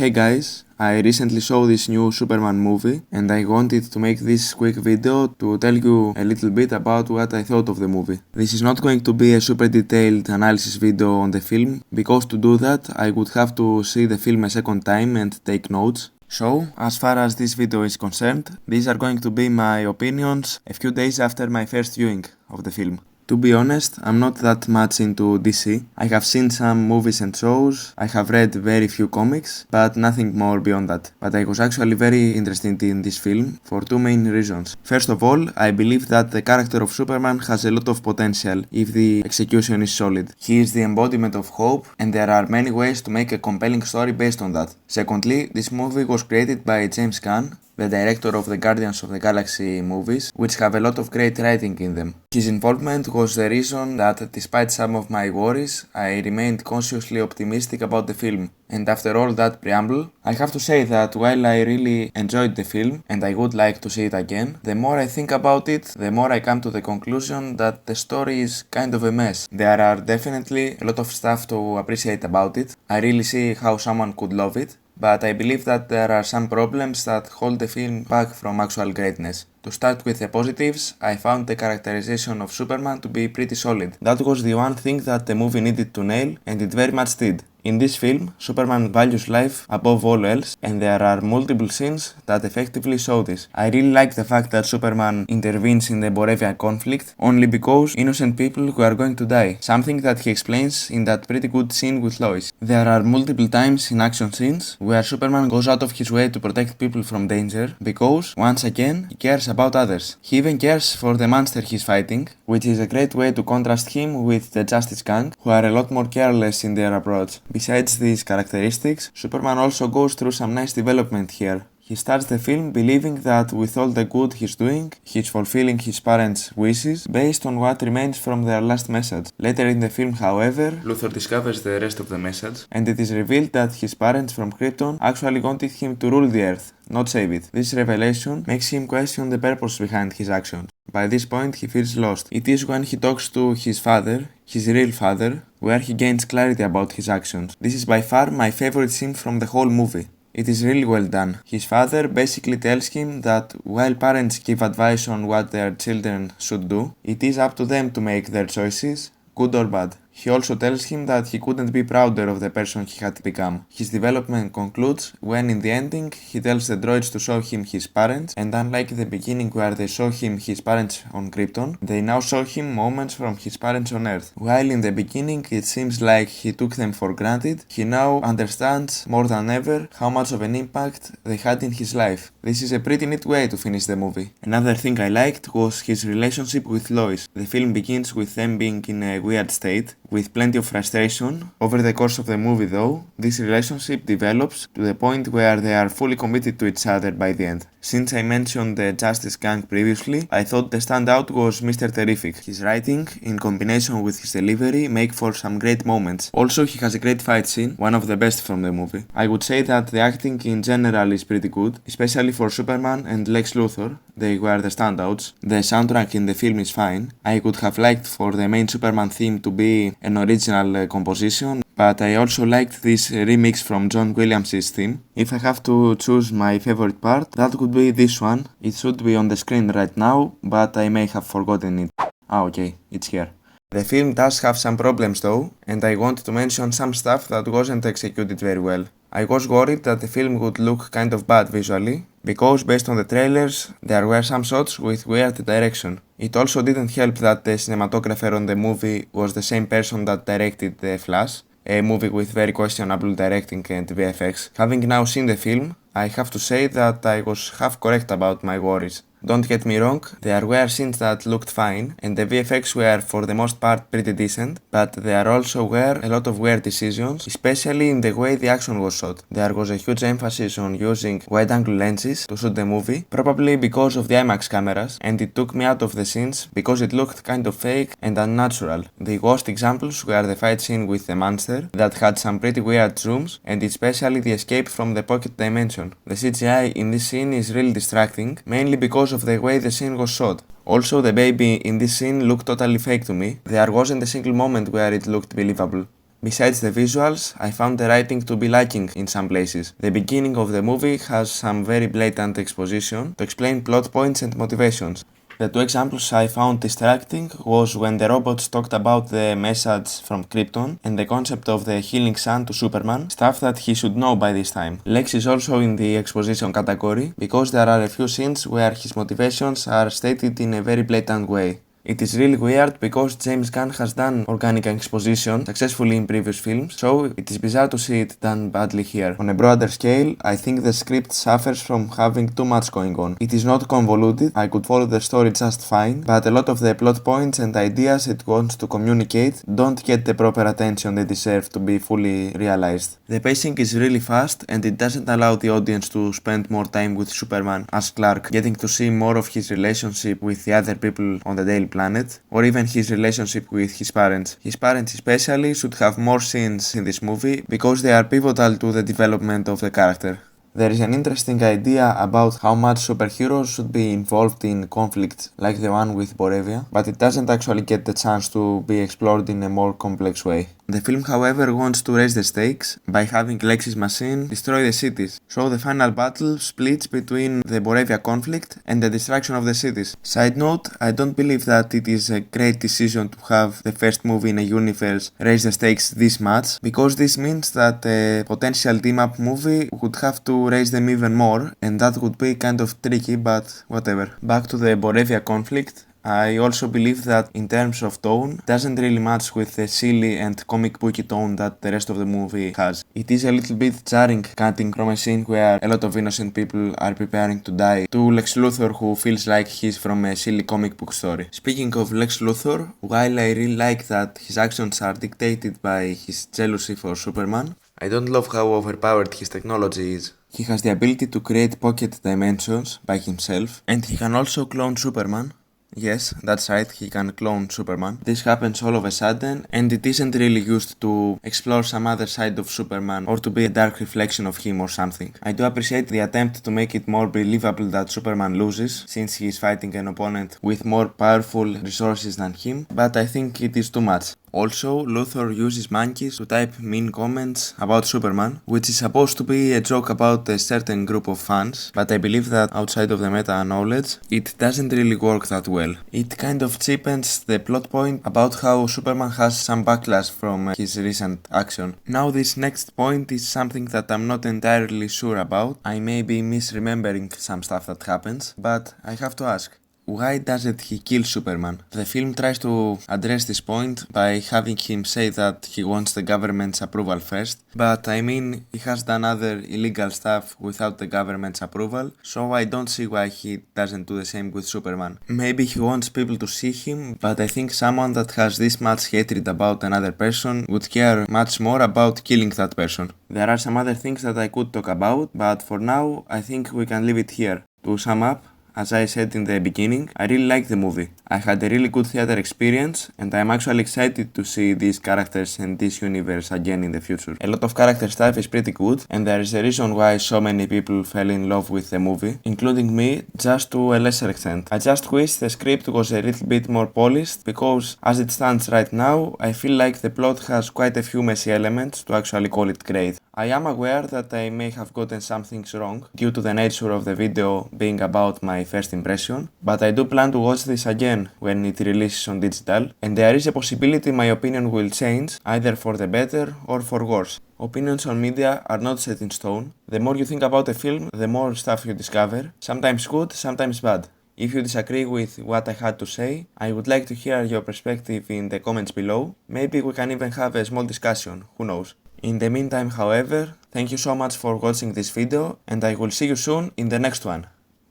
Hey guys, I recently saw this new Superman movie and I wanted to make this quick video to tell you a little bit about what I thought of the movie. This is not going to be a super detailed analysis video on the film, because to do that I would have to see the film a second time and take notes. So, as far as this video is concerned, these are going to be my opinions a few days after my first viewing of the film. To be honest, I'm not that much into DC. I have seen some movies and shows, I have read very few comics, but nothing more beyond that. But I was actually very interested in this film for two main reasons. First of all, I believe that the character of Superman has a lot of potential if the execution is solid. He is the embodiment of hope, and there are many ways to make a compelling story based on that. Secondly, this movie was created by James Gunn, the director of the Guardians of the Galaxy movies, which have a lot of great writing in them. His involvement was the reason that, despite some of my worries, I remained cautiously optimistic about the film. And after all that preamble, I have to say that while I really enjoyed the film, and I would like to see it again, the more I think about it, the more I come to the conclusion that the story is kind of a mess. There are definitely a lot of stuff to appreciate about it. I really see how someone could love it, but I believe that there are some problems that hold the film back from actual greatness. To start with the positives, I found the characterization of Superman to be pretty solid. That was the one thing that the movie needed to nail, and it very much did. In this film, Superman values life above all else, and there are multiple scenes that effectively show this. I really like the fact that Superman intervenes in the Borevian conflict only because innocent people who are going to die, something that he explains in that pretty good scene with Lois. There are multiple times in action scenes where Superman goes out of his way to protect people from danger because, once again, he cares about others. He even cares for the monster he's fighting, which is a great way to contrast him with the Justice Gang, who are a lot more careless in their approach. Besides these characteristics, Superman also goes through some nice development here. He starts the film believing that with all the good he's doing, he's fulfilling his parents' wishes based on what remains from their last message. Later in the film, however, Luthor discovers the rest of the message, and it is revealed that his parents from Krypton actually wanted him to rule the Earth, not save it. This revelation makes him question the purpose behind his actions. By this point, he feels lost. It is when he talks to his father, his real father, where he gains clarity about his actions. This is by far my favorite scene from the whole movie. It is really well done. His father basically tells him that while parents give advice on what their children should do, it is up to them to make their choices, good or bad. He also tells him that he couldn't be prouder of the person he had become. His development concludes when, in the ending, he tells the droids to show him his parents, and unlike the beginning where they show him his parents on Krypton, they now show him moments from his parents on Earth. While in the beginning it seems like he took them for granted, he now understands more than ever how much of an impact they had in his life. This is a pretty neat way to finish the movie. Another thing I liked was his relationship with Lois. The film begins with them being in a weird state, with plenty of frustration. Over the course of the movie though, this relationship develops to the point where they are fully committed to each other by the end. Since I mentioned the Justice Gang previously, I thought the standout was Mr. Terrific. His writing, in combination with his delivery, make for some great moments. Also, he has a great fight scene, one of the best from the movie. I would say that the acting in general is pretty good, especially for Superman and Lex Luthor. They were the standouts. The soundtrack in the film is fine. I could have liked for the main Superman theme to be an original composition, but I also liked this remix from John Williams' theme. If I have to choose my favorite part, that would be this one. It should be on the screen right now, but I may have forgotten it. Okay, it's here. The film does have some problems though, and I want to mention some stuff that wasn't executed very well. I was worried that the film would look kind of bad visually, because based on the trailers, there were some shots with weird direction. It also didn't help that the cinematographer on the movie was the same person that directed The Flash, a movie with very questionable directing and VFX. Having now seen the film, I have to say that I was half correct about my worries. Don't get me wrong, there were scenes that looked fine, and the VFX were for the most part pretty decent, but there also were a lot of weird decisions, especially in the way the action was shot. There was a huge emphasis on using wide-angle lenses to shoot the movie, probably because of the IMAX cameras, and it took me out of the scenes because it looked kind of fake and unnatural. The worst examples were the fight scene with the monster, that had some pretty weird zooms, and especially the escape from the pocket dimension. The CGI in this scene is really distracting, mainly because of the way the scene was shot. Also, the baby in this scene looked totally fake to me. There wasn't a single moment where it looked believable. Besides the visuals, I found the writing to be lacking in some places. The beginning of the movie has some very blatant exposition to explain plot points and motivations. The two examples I found distracting was when the robots talked about the message from Krypton and the concept of the healing sun to Superman, stuff that he should know by this time. Lex is also in the exposition category because there are a few scenes where his motivations are stated in a very blatant way. It is really weird because James Gunn has done organic exposition successfully in previous films, so it is bizarre to see it done badly here. On a broader scale, I think the script suffers from having too much going on. It is not convoluted, I could follow the story just fine, but a lot of the plot points and ideas it wants to communicate don't get the proper attention they deserve to be fully realized. The pacing is really fast and it doesn't allow the audience to spend more time with Superman as Clark, getting to see more of his relationship with the other people on the daily planet, or even his relationship with his parents. His parents especially should have more scenes in this movie because they are pivotal to the development of the character. There is an interesting idea about how much superheroes should be involved in conflicts like the one with Borevia, but it doesn't actually get the chance to be explored in a more complex way. The film, however, wants to raise the stakes by having Lex's machine destroy the cities, so the final battle splits between the Borevia conflict and the destruction of the cities. Side note, I don't believe that it is a great decision to have the first movie in a universe raise the stakes this much, because this means that a potential team-up movie would have to raise them even more, and that would be kind of tricky, but whatever. Back to the Borevia conflict. I also believe that in terms of tone, it doesn't really match with the silly and comic booky tone that the rest of the movie has. It is a little bit jarring cutting from a scene where a lot of innocent people are preparing to die to Lex Luthor who feels like he's from a silly comic book story. Speaking of Lex Luthor, while I really like that his actions are dictated by his jealousy for Superman, I don't love how overpowered his technology is. He has the ability to create pocket dimensions by himself, and he can also clone Superman. Yes, that's right, he can clone Superman. This happens all of a sudden, and it isn't really used to explore some other side of Superman or to be a dark reflection of him or something. I do appreciate the attempt to make it more believable that Superman loses, since he is fighting an opponent with more powerful resources than him, but I think it is too much. Also, Luthor uses monkeys to type mean comments about Superman, which is supposed to be a joke about a certain group of fans, but I believe that outside of the meta knowledge, it doesn't really work that well. It kind of cheapens the plot point about how Superman has some backlash from his recent action. Now this next point is something that I'm not entirely sure about. I may be misremembering some stuff that happens, but I have to ask. Why doesn't he kill Superman? The film tries to address this point by having him say that he wants the government's approval first, but I mean, he has done other illegal stuff without the government's approval, so I don't see why he doesn't do the same with Superman. Maybe he wants people to see him, but I think someone that has this much hatred about another person would care much more about killing that person. There are some other things that I could talk about, but for now, I think we can leave it here. To sum up, as I said in the beginning, I really liked the movie. I had a really good theater experience, and I'm actually excited to see these characters and this universe again in the future. A lot of character stuff is pretty good, and there is a reason why so many people fell in love with the movie, including me, just to a lesser extent. I just wish the script was a little bit more polished, because as it stands right now, I feel like the plot has quite a few messy elements to actually call it great. I am aware that I may have gotten some things wrong due to the nature of the video being about my first impression, but I do plan to watch this again when it releases on digital, and there is a possibility my opinion will change either for the better or for worse. Opinions on media are not set in stone. The more you think about a film, the more stuff you discover, sometimes good, sometimes bad. If you disagree with what I had to say, I would like to hear your perspective in the comments below. Maybe we can even have a small discussion, who knows. In the meantime, however, thank you so much for watching this video, and I will see you soon in the next one.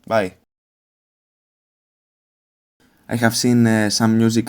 Bye. I have seen some music.